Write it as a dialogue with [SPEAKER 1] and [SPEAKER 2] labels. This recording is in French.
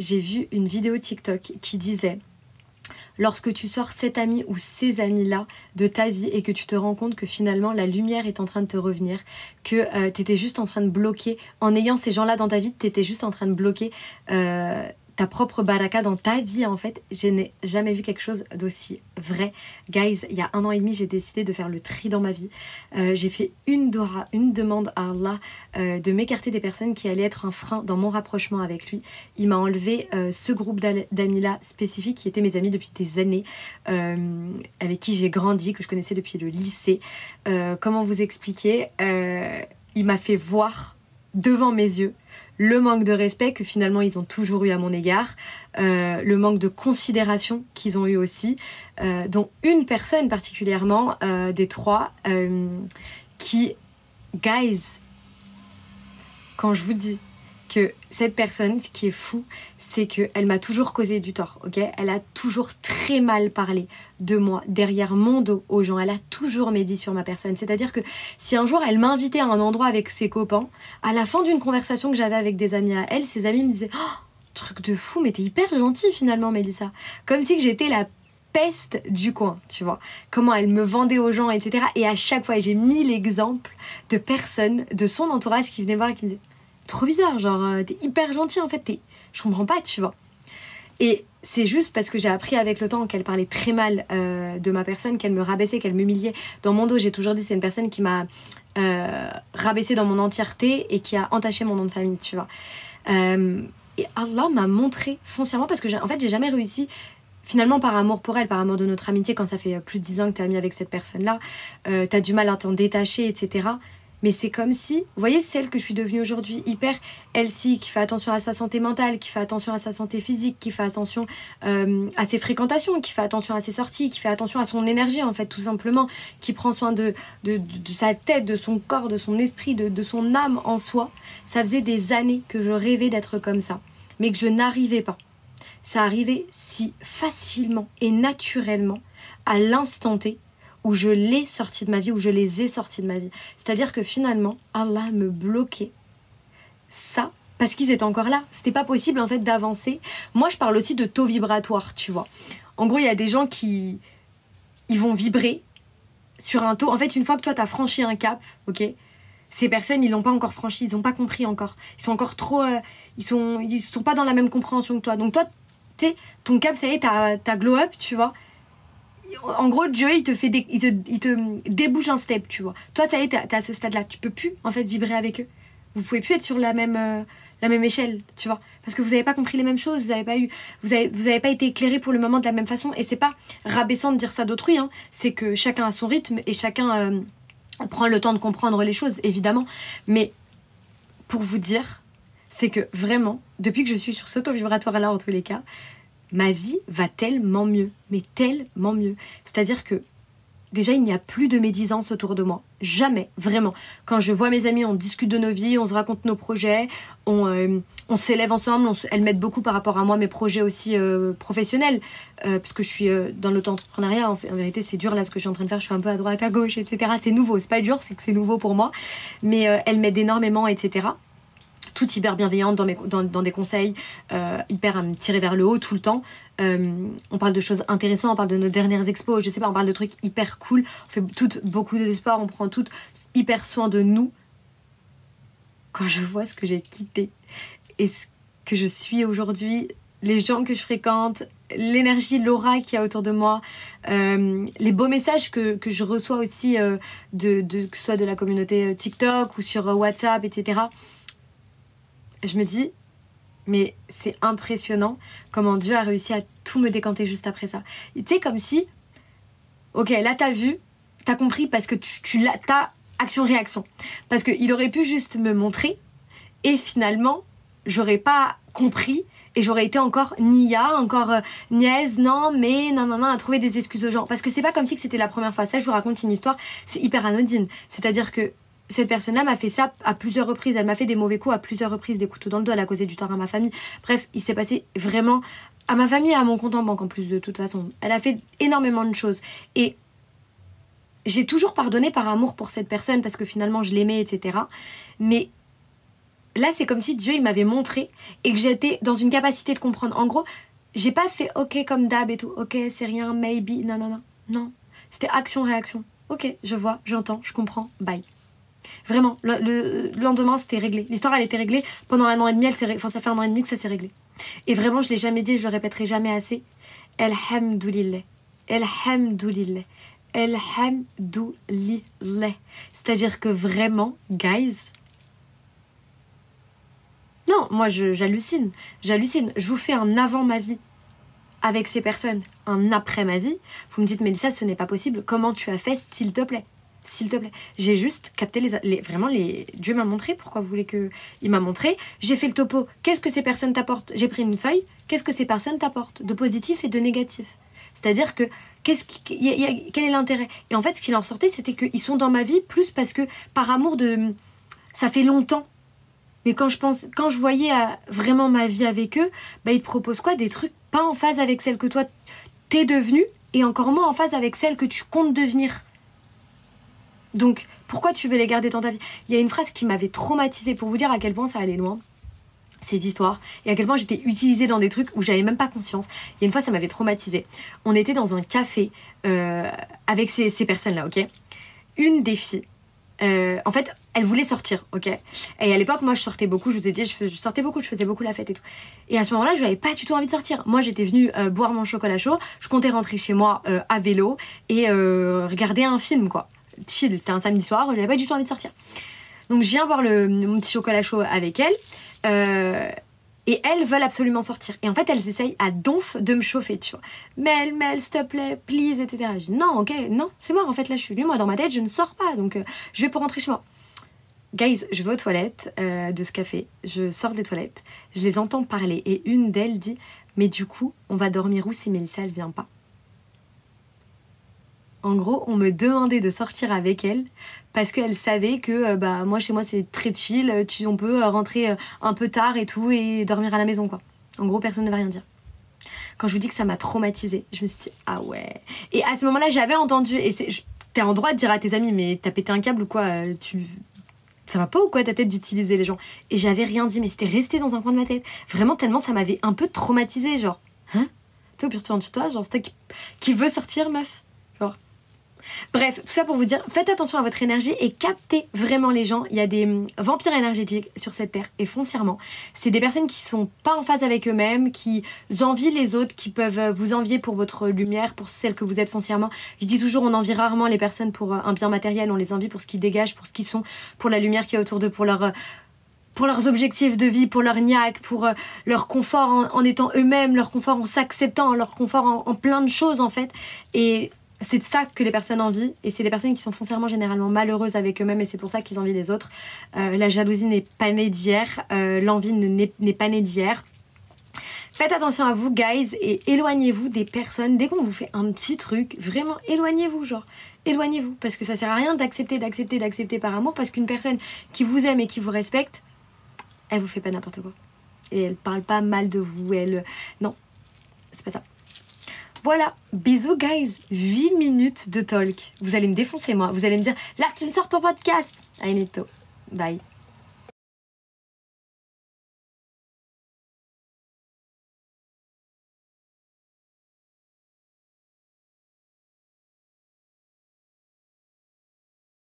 [SPEAKER 1] j'ai vu une vidéo TikTok qui disait: lorsque tu sors cet ami ou ces amis-là de ta vie et que tu te rends compte que finalement la lumière est en train de te revenir, que t'étais juste en train de bloquer, en ayant ces gens-là dans ta vie, t'étais juste en train de bloquer ta propre baraka dans ta vie en fait. Je n'ai jamais vu quelque chose d'aussi vrai. Guys, il y a 1 an et demi, j'ai décidé de faire le tri dans ma vie. J'ai fait une demande à Allah de m'écarter des personnes qui allaient être un frein dans mon rapprochement avec lui. Il m'a enlevé ce groupe d'amis-là spécifique qui étaient mes amis depuis des années, avec qui j'ai grandi, que je connaissais depuis le lycée. Comment vous expliquer, il m'a fait voir devant mes yeux le manque de respect que finalement ils ont toujours eu à mon égard, le manque de considération qu'ils ont eu aussi, dont une personne particulièrement des 3 qui, guys, quand je vous dis que cette personne, ce qui est fou, c'est qu'elle m'a toujours causé du tort, ok? Elle a toujours très mal parlé de moi, derrière mon dos aux gens. Elle a toujours médit sur ma personne. C'est-à-dire que si un jour elle m'invitait à un endroit avec ses copains, à la fin d'une conversation que j'avais avec des amis à elle, ses amis me disaient: oh, truc de fou, mais t'es hyper gentille finalement, Mélissa. Comme si que j'étais la peste du coin, tu vois. Comment elle me vendait aux gens, etc. Et à chaque fois, j'ai mis l'exemple de personnes de son entourage qui venaient voir et qui me disaient: trop bizarre, genre t'es hyper gentil en fait, je comprends pas, tu vois. Et c'est juste parce que j'ai appris avec le temps qu'elle parlait très mal de ma personne, qu'elle me rabaissait, qu'elle m'humiliait. Dans mon dos, j'ai toujours dit, c'est une personne qui m'a rabaissée dans mon entièreté et qui a entaché mon nom de famille, tu vois. Et Allah m'a montré foncièrement, parce que en fait j'ai jamais réussi, finalement par amour pour elle, par amour de notre amitié, quand ça fait plus de 10 ans que t'es amie avec cette personne-là, t'as du mal à t'en détacher, etc. Mais c'est comme si, vous voyez, celle que je suis devenue aujourd'hui, hyper healthy, qui fait attention à sa santé mentale, qui fait attention à sa santé physique, qui fait attention à ses fréquentations, qui fait attention à ses sorties, qui fait attention à son énergie, en fait, tout simplement, qui prend soin de sa tête, de son corps, de son esprit, de son âme en soi. Ça faisait des années que je rêvais d'être comme ça, mais que je n'arrivais pas. Ça arrivait si facilement et naturellement à l'instant T, où je l'ai sorti de ma vie, où je les ai sortis de ma vie. C'est-à-dire que finalement, Allah me bloquait ça parce qu'ils étaient encore là. C'était pas possible en fait d'avancer. Moi, je parle aussi de taux vibratoire, tu vois. En gros, il y a des gens qui ils vont vibrer sur un taux. En fait, une fois que toi, t'as franchi un cap, ok, ces personnes, ils l'ont pas encore franchi, ils ont pas compris encore. Ils sont encore trop... ils sont pas dans la même compréhension que toi. Donc toi, tu sais, ton cap, ça y est, t'as glow up, tu vois. En gros, Dieu, il te débouche un step, tu vois. Toi, t'es à ce stade-là. Tu peux plus, en fait, vibrer avec eux. Vous pouvez plus être sur la même échelle, tu vois. Parce que vous n'avez pas compris les mêmes choses. Vous avez pas été éclairé pour le moment de la même façon. Et c'est pas rabaissant de dire ça d'autrui, hein. C'est que chacun a son rythme et chacun prend le temps de comprendre les choses, évidemment. Mais pour vous dire, c'est que vraiment, depuis que je suis sur ce taux vibratoire-là, en tous les cas, ma vie va tellement mieux, mais tellement mieux. C'est-à-dire que déjà, il n'y a plus de médisance autour de moi. Jamais, vraiment. Quand je vois mes amis, on discute de nos vies, on se raconte nos projets, on s'élève ensemble, elles m'aident beaucoup par rapport à moi, mes projets aussi professionnels, parce que je suis dans l'auto-entrepreneuriat. En vérité, c'est dur là ce que je suis en train de faire, je suis un peu à droite, à gauche, etc. C'est nouveau, c'est pas dur, c'est que c'est nouveau pour moi. Mais elles m'aident énormément, etc. Tout hyper bienveillante dans des conseils, hyper à me tirer vers le haut tout le temps. On parle de choses intéressantes, on parle de nos dernières expos, je sais pas, on parle de trucs hyper cool. On fait beaucoup de sport, on prend tout hyper soin de nous. Quand je vois ce que j'ai quitté et ce que je suis aujourd'hui, les gens que je fréquente, l'énergie, l'aura qu'il y a autour de moi, les beaux messages que je reçois aussi, que ce soit de la communauté TikTok ou sur WhatsApp, etc. Je me dis, mais c'est impressionnant comment Dieu a réussi à tout me décanter juste après ça. Tu sais, comme si, ok, là t'as vu, t'as compris parce que t'as action-réaction. Parce qu'il aurait pu juste me montrer et finalement, j'aurais pas compris et j'aurais été encore nia, encore niaise, non, mais non, à trouver des excuses aux gens. Parce que c'est pas comme si c'était la première fois. Ça, je vous raconte une histoire, c'est hyper anodine. C'est-à-dire que cette personne-là m'a fait ça à plusieurs reprises. Elle m'a fait des mauvais coups à plusieurs reprises, des couteaux dans le dos, elle a causé du tort à ma famille. Bref, il s'est passé vraiment à ma famille et à mon compte en banque en plus de toute façon. Elle a fait énormément de choses. Et j'ai toujours pardonné par amour pour cette personne parce que finalement je l'aimais, etc. Mais là, c'est comme si Dieu, il m'avait montré et que j'étais dans une capacité de comprendre. En gros, j'ai pas fait ok comme d'hab et tout. Ok, c'est rien, maybe. Non, non, non. Non. C'était action-réaction. Ok, je vois, j'entends, je comprends. Bye. Vraiment, le lendemain, c'était réglé. L'histoire, elle était réglée. Pendant 1 an et demi, enfin, ça fait 1 an et demi que ça s'est réglé. Et vraiment, je l'ai jamais dit et je le répéterai jamais assez. Elhamdoulillah. Elhamdoulillah. Elhamdoulillah. C'est-à-dire que vraiment, guys... Non, moi, j'hallucine. J'hallucine. Je vous fais un avant ma vie avec ces personnes, un après ma vie. Vous me dites, Mélissa, ce n'est pas possible. Comment tu as fait, s'il te plaît? S'il te plaît. J'ai juste capté vraiment les... Dieu m'a montré, pourquoi vous voulez que... Il m'a montré. J'ai fait le topo. Qu'est-ce que ces personnes t'apportent? J'ai pris une feuille. Qu'est-ce que ces personnes t'apportent? De positif et de négatif. C'est-à-dire que, quel est l'intérêt? Et en fait, ce qu'il en sortait, c'était qu'ils sont dans ma vie plus parce que, par amour de... Ça fait longtemps. Mais quand je voyais vraiment ma vie avec eux, bah ils te proposent quoi? Des trucs pas en phase avec celle que toi t'es devenue et encore moins en phase avec celle que tu comptes devenir. Donc, pourquoi tu veux les garder dans ta vie? Il y a une phrase qui m'avait traumatisée pour vous dire à quel point ça allait loin, ces histoires, et à quel point j'étais utilisée dans des trucs où j'avais même pas conscience. Il y a une fois, ça m'avait traumatisée. On était dans un café avec ces personnes-là, ok? Une des filles, en fait, elle voulait sortir, ok? Et à l'époque, moi, je sortais beaucoup, je vous ai dit, je sortais beaucoup, je faisais beaucoup la fête et tout. Et à ce moment-là, je n'avais pas du tout envie de sortir. Moi, j'étais venue boire mon chocolat chaud, je comptais rentrer chez moi à vélo et regarder un film, quoi. Chill, c'était un samedi soir, j'avais pas du tout envie de sortir. Donc, je viens boire mon petit chocolat chaud avec elle. Et elles veulent absolument sortir. Et en fait, elles essayent à donf de me chauffer, tu vois. Mel, s'il te plaît, please, etc. Je dis non, ok, non, c'est mort. En fait, là, je suis venue, moi, dans ma tête, je ne sors pas. Donc, je vais pour rentrer chez moi. Guys, je vais aux toilettes de ce café. Je sors des toilettes. Je les entends parler. Et une d'elles dit, mais du coup, on va dormir où si Mélissa, elle vient pas? En gros, on me demandait de sortir avec elle parce qu'elle savait que moi, chez moi, c'est très chill. On peut rentrer un peu tard et tout et dormir à la maison, quoi. En gros, personne ne va rien dire. Quand je vous dis que ça m'a traumatisée, je me suis dit, ah ouais. Et à ce moment-là, j'avais entendu, et t'es en droit de dire à tes amis, mais t'as pété un câble ou quoi? Ça va pas ou quoi ta tête d'utiliser les gens? Et j'avais rien dit, mais c'était resté dans un coin de ma tête. Vraiment, tellement ça m'avait un peu traumatisée, genre. Hein? Tu sais, au pire, tu rentres chez toi, genre, c'est toi qui veut sortir, meuf? Genre. Bref, tout ça pour vous dire, faites attention à votre énergie et captez vraiment les gens. Il y a des vampires énergétiques sur cette terre et foncièrement, c'est des personnes qui sont pas en phase avec eux-mêmes, qui envient les autres, qui peuvent vous envier pour votre lumière, pour celle que vous êtes foncièrement. Je dis toujours, on envie rarement les personnes pour un bien matériel, on les envie pour ce qu'ils dégagent, pour ce qu'ils sont, pour la lumière qui est autour d'eux, pour leurs objectifs de vie, pour leur niaque, pour leur confort en étant eux-mêmes, leur confort en s'acceptant, leur confort en plein de choses en fait. Et c'est de ça que les personnes envient, et c'est des personnes qui sont foncièrement généralement malheureuses avec eux-mêmes, et c'est pour ça qu'ils envient les autres. La jalousie n'est pas née d'hier, l'envie n'est pas née d'hier. Faites attention à vous, guys, et éloignez-vous des personnes. Dès qu'on vous fait un petit truc, vraiment, éloignez-vous, genre. Éloignez-vous, parce que ça sert à rien d'accepter par amour, parce qu'une personne qui vous aime et qui vous respecte, elle vous fait pas n'importe quoi. Et elle parle pas mal de vous, non, c'est pas ça. Voilà, bisous guys, 8 minutes de talk. Vous allez me défoncer moi, vous allez me dire, là tu me sors ton podcast. I need to. Bye.